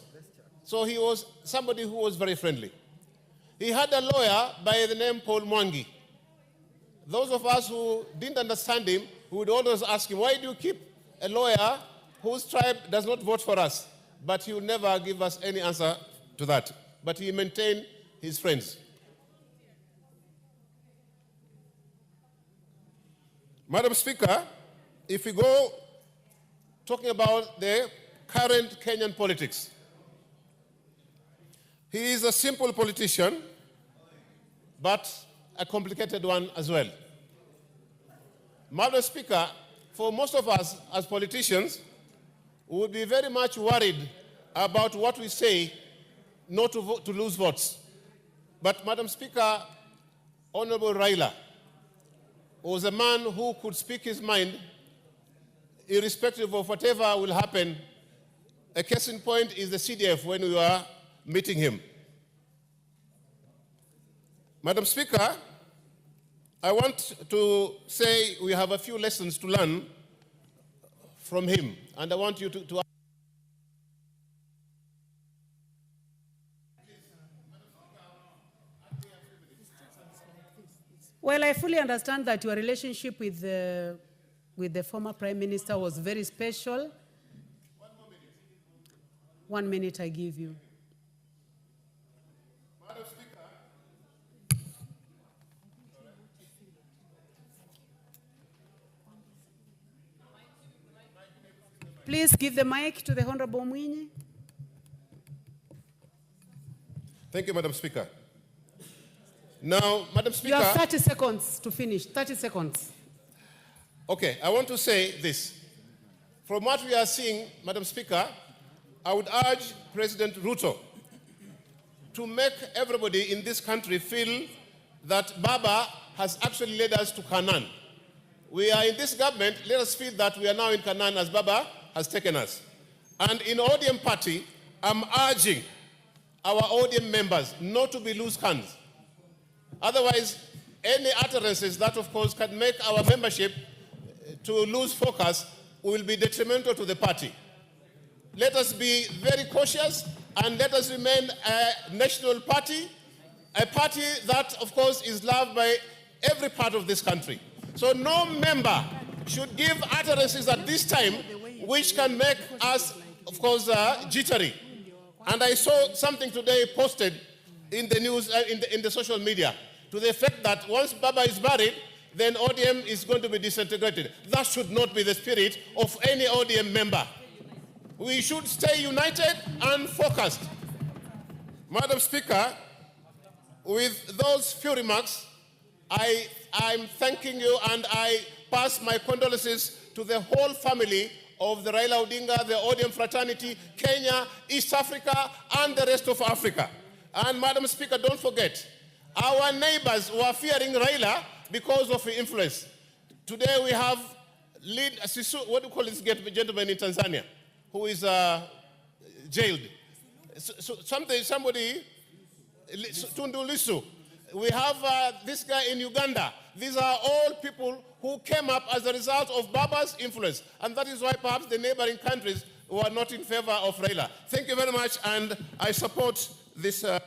Speaker 12: So he was somebody who was very friendly. He had a lawyer by the name Paul Mwangi. Those of us who didn't understand him, we would always ask him, "Why do you keep a lawyer whose tribe does not vote for us?" But he would never give us any answer to that. But he maintained his friends. Madam Speaker, if we go talking about the current Kenyan politics, he is a simple politician, but a complicated one as well. Madam Speaker, for most of us as politicians, we would be very much worried about what we say, not to lose votes. But Madam Speaker, Honorable Raila was a man who could speak his mind irrespective of whatever will happen. A case in point is the CDF when we were meeting him. Madam Speaker, I want to say we have a few lessons to learn from him, and I want you to
Speaker 10: Well, I fully understand that your relationship with the former Prime Minister was very special. 1 minute I give you.
Speaker 12: Madam Speaker,
Speaker 10: Please give the mic to the Honorable Mourning.
Speaker 12: thank you, Madam Speaker. Now, Madam Speaker.
Speaker 10: You have 30 seconds to finish. 30 seconds.
Speaker 12: Okay, I want to say this. From what we are seeing, Madam Speaker, I would urge President Ruto to make everybody in this country feel that Baba has actually led us to Canaan. We are in this government, let us feel that we are now in Canaan as Baba has taken us. And in ODM party, I'm urging our ODM members not to be loose cannons. Otherwise, any utterances that, of course, can make our membership to lose focus will be detrimental to the party. Let us be very cautious and let us remain a national party, a party that, of course, is loved by every part of this country. So no member should give utterances at this time which can make us, of course, jittery. And I saw something today posted in the news, in the social media, to the effect that once Baba is buried, then ODM is going to be disintegrated. That should not be the spirit of any ODM member. We should stay united and focused. Madam Speaker, with those few remarks, I'm thanking you and I pass my condolences to the whole family of the Raila Odinga, the ODM fraternity, Kenya, East Africa, and the rest of Africa. And Madam Speaker, don't forget, our neighbors were fearing Raila because of his influence. Today we have what do you call this gentleman in Tanzania who is jailed? Somebody, Tundu Lissu. We have this guy in Uganda. These are all people who came up as a result of Baba's influence. And that is why perhaps the neighboring countries were not in favor of Raila. Thank you very much, and I support this.
Speaker 10: The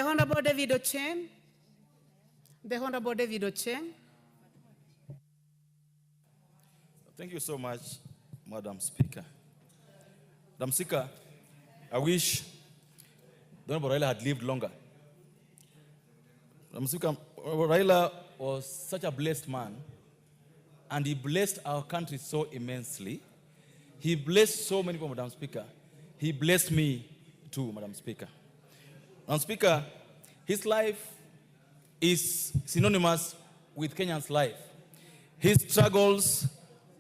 Speaker 10: Honorable David Ochen. The Honorable David Ochen.
Speaker 13: Thank you so much, Madam Speaker. Madam Speaker, I wish the Honorable Raila had lived longer. Madam Speaker, Raila was such a blessed man, and he blessed our country so immensely. He blessed so many people, Madam Speaker. He blessed me too, Madam Speaker. Madam Speaker, his life is synonymous with Kenya's life. His struggles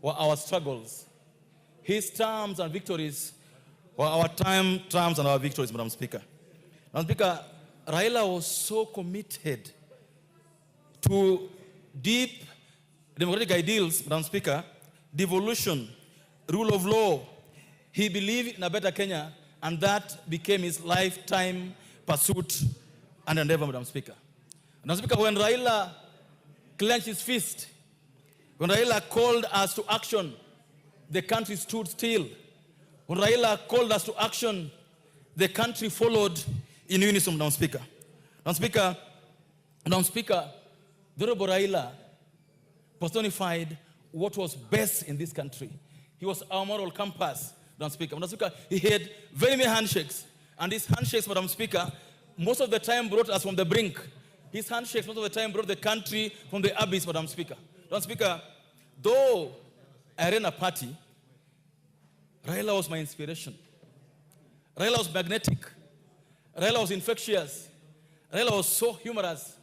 Speaker 13: were our struggles. His triumphs and victories were our triumphs and our victories, Madam Speaker. Madam Speaker, Raila was so committed to deep democratic ideals, Madam Speaker, devolution, rule of law. He believed in a better Kenya, and that became his lifetime pursuit and endeavor, Madam Speaker. Madam Speaker, when Raila clenched his fist, when Raila called us to action, the country stood still. When Raila called us to action, the country followed in unison, Madam Speaker. Madam Speaker, the Honorable Raila personified what was best in this country. He was our moral compass, Madam Speaker. Madam Speaker, he had very many handshakes. And these handshakes, Madam Speaker, most of the time brought us from the brink. His handshakes most of the time brought the country from the abyss, Madam Speaker. Madam Speaker, though I ran a party, Raila was my inspiration. Raila was magnetic. Raila was infectious. Raila was so humorous,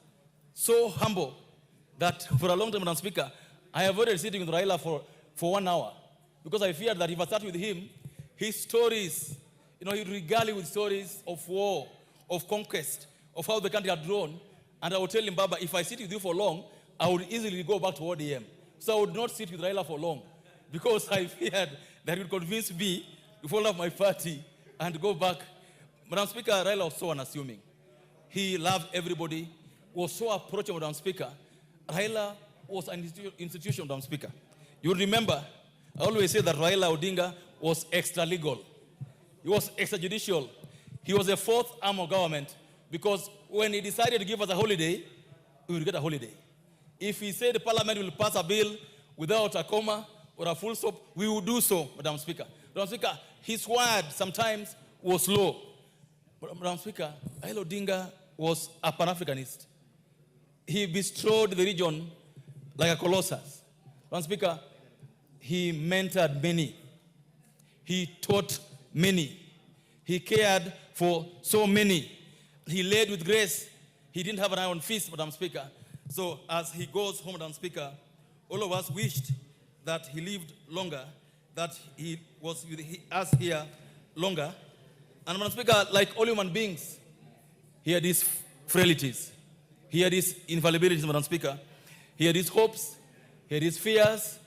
Speaker 13: so humble, that for a long time, Madam Speaker, I avoided sitting with Raila for 1 hour because I feared that if I sat with him, his stories, he'd regale with stories of war, of conquest, of how the country had grown. And I would tell him, Baba, if I sit with you for long, I would easily go back to ODM. So I would not sit with Raila for long because I feared that he would convince me to fall off my party and go back. Madam Speaker, Raila was so unassuming. He loved everybody, was so approachable, Madam Speaker. Raila was an institution, Madam Speaker. You remember, I always say that Raila Odinga was extra-legal. He was extrajudicial. He was a fourth arm of government because when he decided to give us a holiday, we would get a holiday. If he said the parliament will pass a bill without a comma or a full stop, we would do so, Madam Speaker. Madam Speaker, his word sometimes was low. Madam Speaker, Raila Odinga was a Pan-Africanist. He bestrode the region like a colossus. Madam Speaker, he mentored many. He taught many. He cared for so many. He led with grace. He didn't have an iron fist, Madam Speaker. So as he goes home, Madam Speaker, all of us wished that he lived longer, that he was with us here longer. And Madam Speaker, like all human beings, he had his frailties. He had his infallibilities, Madam Speaker. He had his hopes. He had his fears.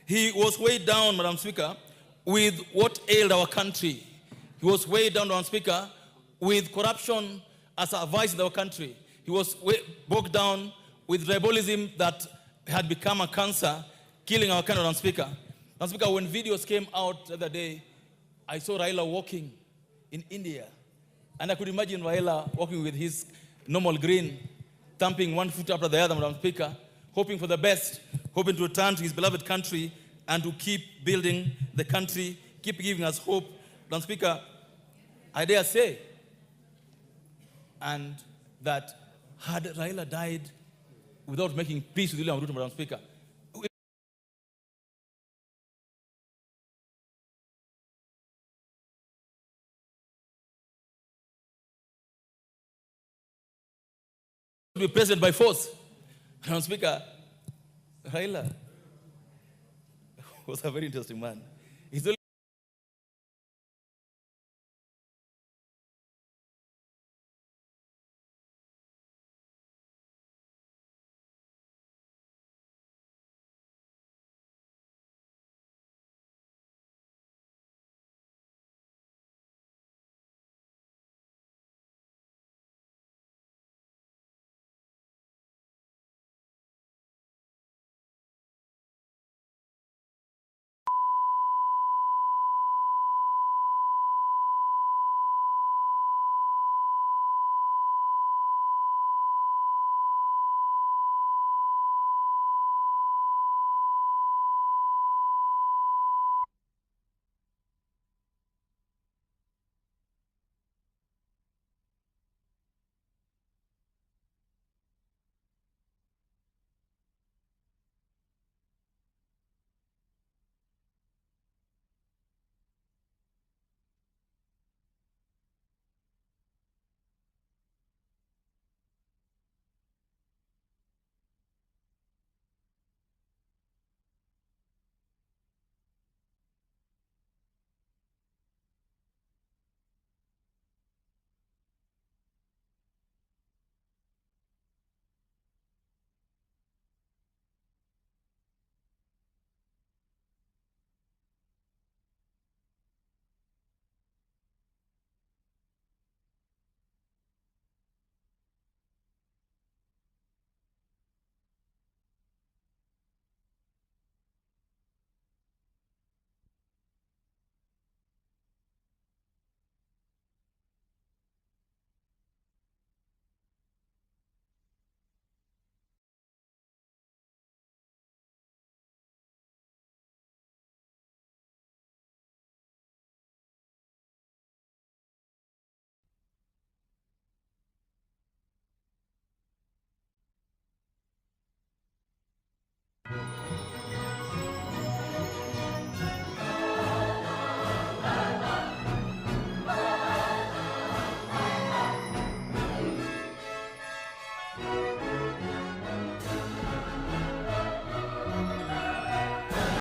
Speaker 13: He was weighed down, Madam Speaker, with what ailed our country. He was weighed down, Madam Speaker, with corruption as a vice in our country. He was bogged down with tribalism that had become a cancer, killing our country, Madam Speaker. Madam Speaker, when videos came out the other day, I saw Raila walking in India. And I could imagine Raila walking with his normal grin, thumping one foot after the other, Madam Speaker, hoping for the best, hoping to return to his beloved country and to keep building the country, keep giving us hope. Madam Speaker, I dare say, and that had Raila died without making peace with William Ruto, Madam Speaker, be president by force. Madam Speaker, Raila was a very interesting man. He's only
Speaker 14: you.